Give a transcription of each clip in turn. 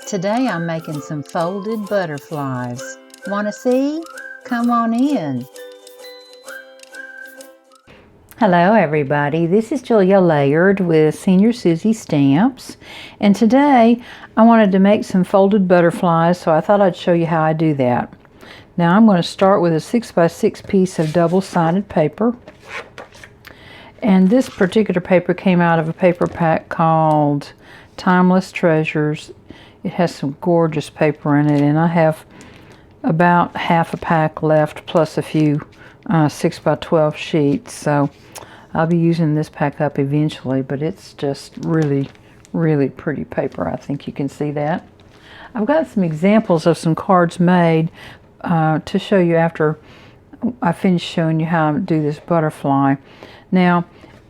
Today I'm making some folded butterflies. Want to see? Come on in. Hello everybody, this is Julia Layered with Senior Susie Stamps, and today I wanted to make some folded butterflies, so I thought I'd show you how I do that. Now I'm going to start with a 6x6 piece of double-sided paper, and this particular paper came out of a paper pack called Timeless Treasures. It has some gorgeous paper in it, and I have about half a pack left plus a few 6x12 sheets, so I'll be using this pack up eventually, but it's just really pretty paper. I think you can see that. I've got some examples of some cards made to show you after I finish showing you how to do this butterfly. Now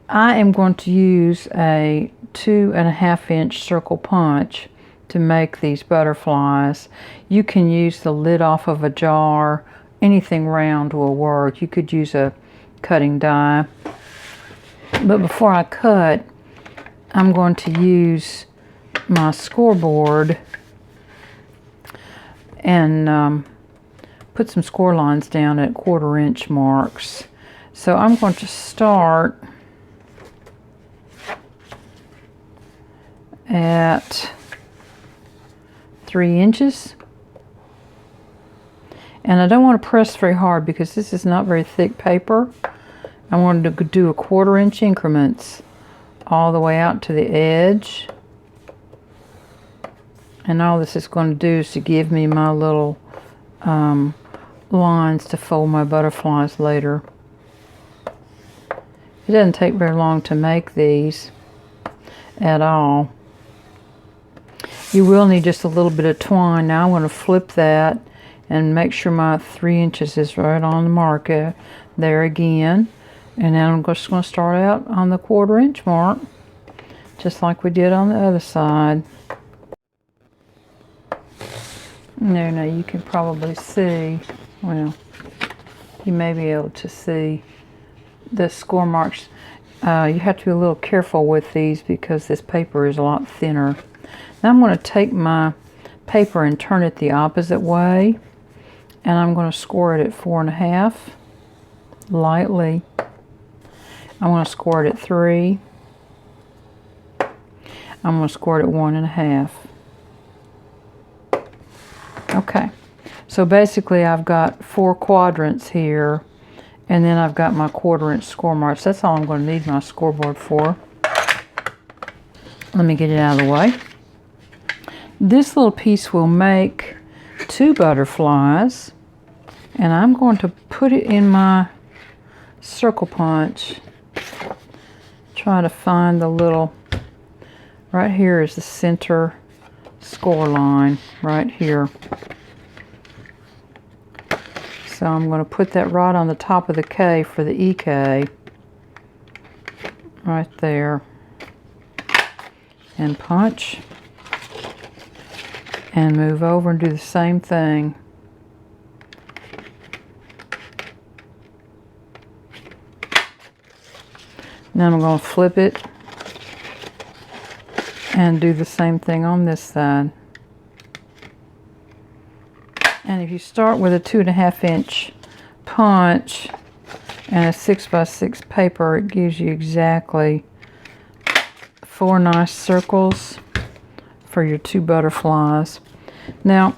I am going to use a 2.5 inch circle punch to make these butterflies. You can use the lid off of a jar. Anything round will work. You could use a cutting die. But before I cut, I'm going to use my scoreboard and put some score lines down at 1/4 inch marks. So I'm going to start at 3 inches. And I don't want to press very hard because this is not very thick paper. I wanted to do a 1/4 inch increments all the way out to the edge. And all this is going to do is to give me my little lines to fold my butterflies later. It doesn't take very long to make these at all. You will need just a little bit of twine. Now I want to flip that and make sure my 3 inches is right on the marker there again. And then I'm just going to start out on the 1/4 inch mark, just like we did on the other side. Now you can probably see, well, you may be able to see the score marks. You have to be a little careful with these because this paper is a lot thinner. Now I'm going to take my paper and turn it the opposite way, and I'm going to score it at 4.5 lightly. I'm going to score it at 3. I'm going to score it at 1.5. Okay, so basically I've got 4 quadrants here, and then I've got my 1/4 inch score marks. That's all I'm going to need my scoreboard for. Let me get it out of the way. This little piece will make 2 butterflies, and I'm going to put it in my circle punch. Try to find the little, right here is the center score line, right here. So I'm going to put that right on the top of the K for the EK, right there, and punch, and move over and do the same thing. Now I'm going to flip it and do the same thing on this side. And if you start with a 2.5 inch punch and a 6x6 paper, it gives you exactly 4 nice circles for your 2 butterflies. Now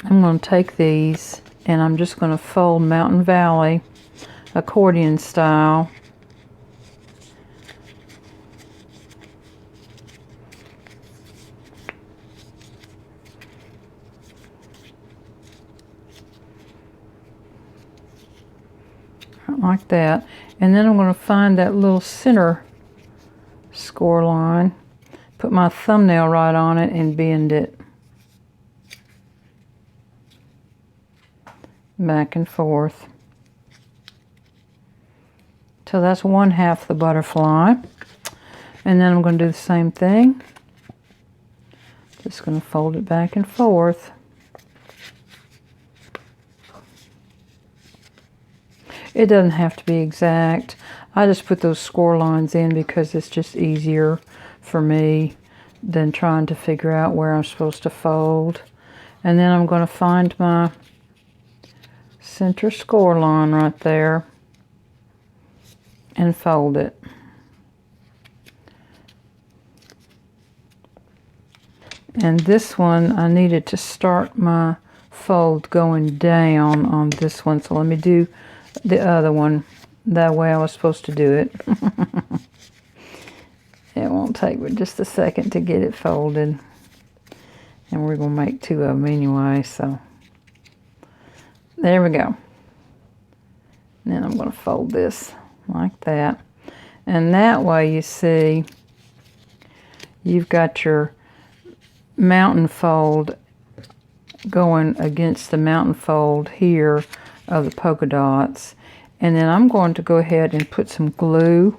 I'm going to take these and I'm just going to fold Mountain Valley accordion style. Like that, and then I'm going to find that little center score line, put my thumbnail right on it and bend it back and forth. So that's 1/2 the butterfly, and then I'm going to do the same thing. Just going to fold it back and forth. It doesn't have to be exact. I just put those score lines in because it's just easier for me than trying to figure out where I'm supposed to fold. And then I'm going to find my center score line right there and fold it. And this one, I needed to start my fold going down on this one. So let me do the other one that way I was supposed to do it. It won't take but just a second to get it folded. And we're going to make two of them anyway, so there we go. And then I'm going to fold this like that. And that way, you see, you've got your mountain fold going against the mountain fold here of the polka dots. And then I'm going to go ahead and put some glue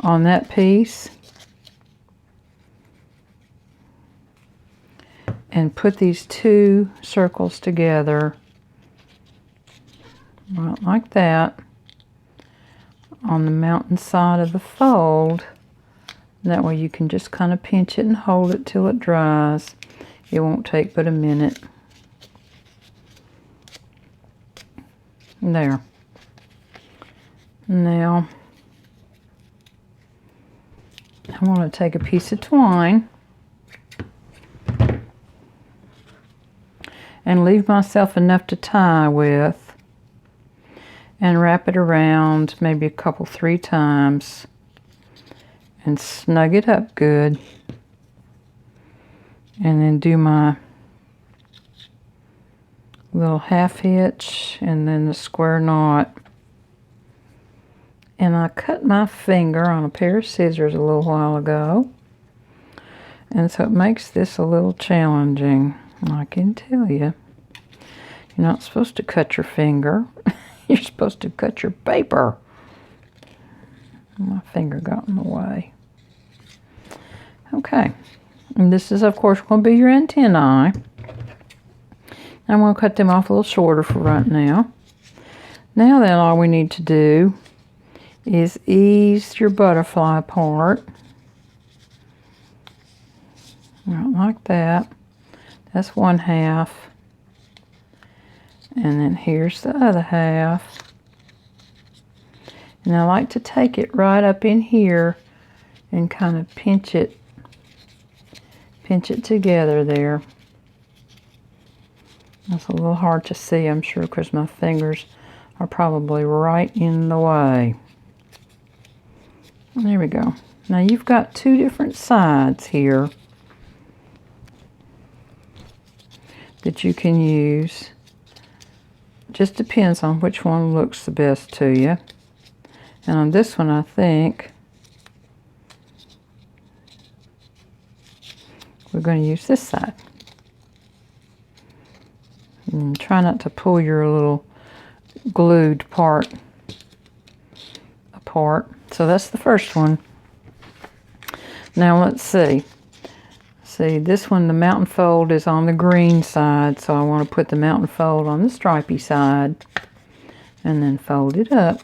on that piece and put these two circles together right like that on the mountain side of the fold. That way you can just kind of pinch it and hold it till it dries. It won't take but a minute. There. Now, I want to take a piece of twine and leave myself enough to tie with and wrap it around maybe a couple, 3 times. And snug it up good. And then do my little half hitch and then the square knot. And I cut my finger on a pair of scissors a little while ago. And so it makes this a little challenging. I can tell you. You're not supposed to cut your finger. You're supposed to cut your paper. My finger got in the way. Okay, and this is of course going to be your antennae. I'm going to cut them off a little shorter for right now. Now then, all we need to do is ease your butterfly apart. Right like that. That's one half. And then here's the other half. And I like to take it right up in here and kind of pinch it together there. That's a little hard to see, I'm sure, because my fingers are probably right in the way. There we go. Now you've got 2 different sides here that you can use. Just depends on which one looks the best to you. And on this one, I think we're going to use this side. And try not to pull your little glued part apart. So that's the first one. Now let's see. See, this one, the mountain fold is on the green side, so I want to put the mountain fold on the stripy side and then fold it up.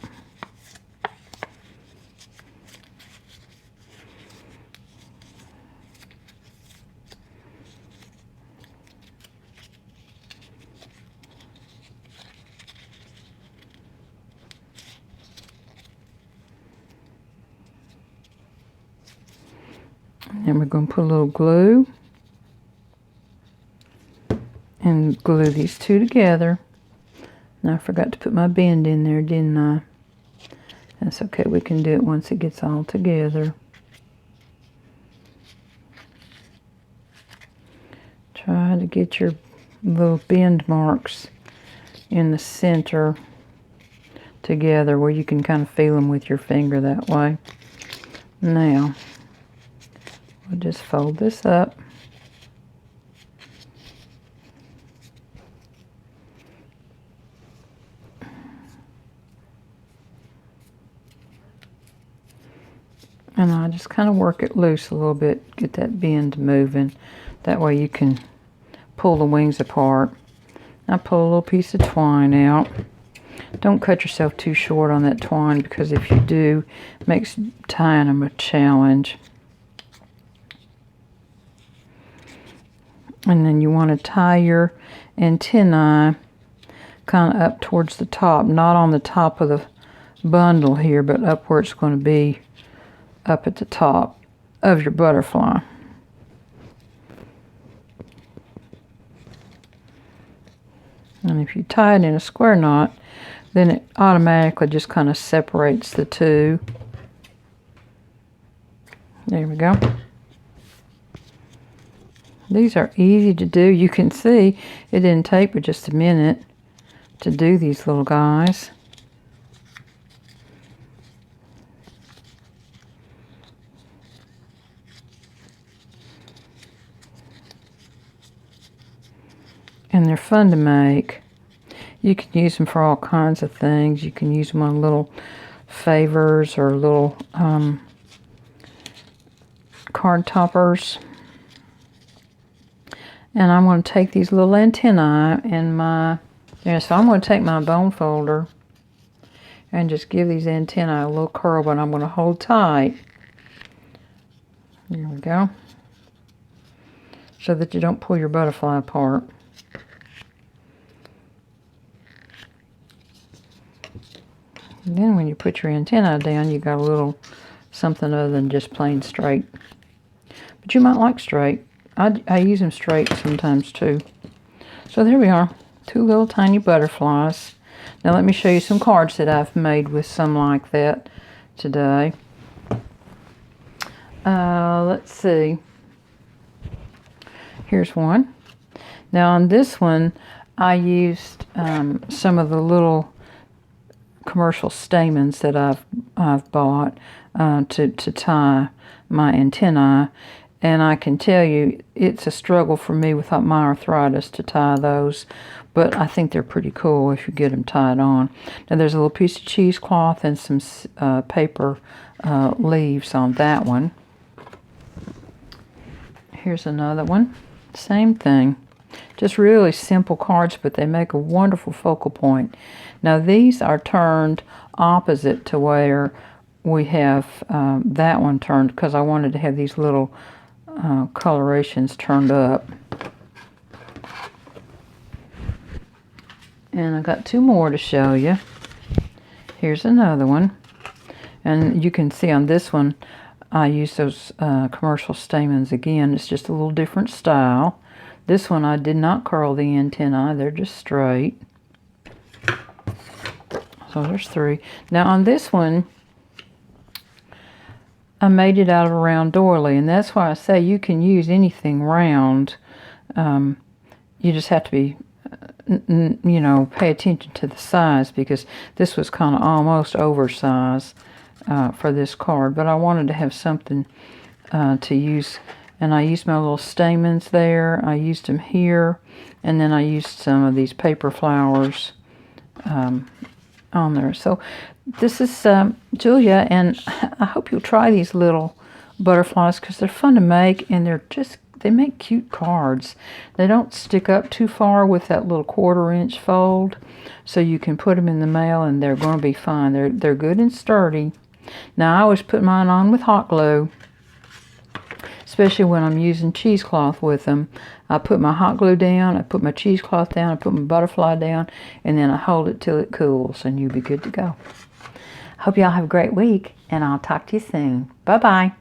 And we're going to put a little glue and glue these 2 together. Now I forgot to put my bend in there, didn't I? That's okay, we can do it once it gets all together. Try to get your little bend marks in the center together where you can kind of feel them with your finger that way. Now, we'll just fold this up. And I just kind of work it loose a little bit, get that bend moving. That way you can pull the wings apart. I pull a little piece of twine out. Don't cut yourself too short on that twine, because if you do, it makes tying them a challenge. And then you want to tie your antennae kind of up towards the top, not on the top of the bundle here, but up where it's going to be up at the top of your butterfly. And if you tie it in a square knot, then it automatically just kind of separates the two. There we go. These are easy to do. You can see it didn't take but just a minute to do these little guys. And they're fun to make. You can use them for all kinds of things. You can use them on little favors or little card toppers. And I'm going to take these little antennae and so I'm going to take my bone folder and just give these antennae a little curl, but I'm going to hold tight. There we go. So that you don't pull your butterfly apart. And then when you put your antennae down, you got a little something other than just plain straight. But you might like straight. I use them straight sometimes too. So there we are, 2 little tiny butterflies. Now let me show you some cards that I've made with some like that today. Let's see. Here's one. Now on this one, I used some of the little commercial stamens that I've bought to tie my antennae, and I can tell you it's a struggle for me with my arthritis to tie those, but I think they're pretty cool if you get them tied on. Now there's a little piece of cheesecloth and some paper leaves on that one. Here's another one, same thing. Just really simple cards, but they make a wonderful focal point. Now these are turned opposite to where we have that one turned, because I wanted to have these little colorations turned up. And I got 2 more to show you. Here's another one. And you can see on this one, I use those commercial stamens again. It's just a little different style. This one I did not curl the antennae, they're just straight. So there's 3. Now on this one, I made it out of a round doily, and that's why I say you can use anything round. You just have to be, you know, pay attention to the size, because this was kind of almost oversized for this card, but I wanted to have something to use. And I used my little stamens there. I used them here. And then I used some of these paper flowers on there. So this is Julia, and I hope you'll try these little butterflies, because they're fun to make, and they make cute cards. They don't stick up too far with that little 1/4 inch fold, so you can put them in the mail and they're going to be fine. They're good and sturdy. Now I always put mine on with hot glue, especially when I'm using cheesecloth with them. I put my hot glue down, I put my cheesecloth down, I put my butterfly down, and then I hold it till it cools, and you'll be good to go. Hope y'all have a great week, and I'll talk to you soon. Bye-bye.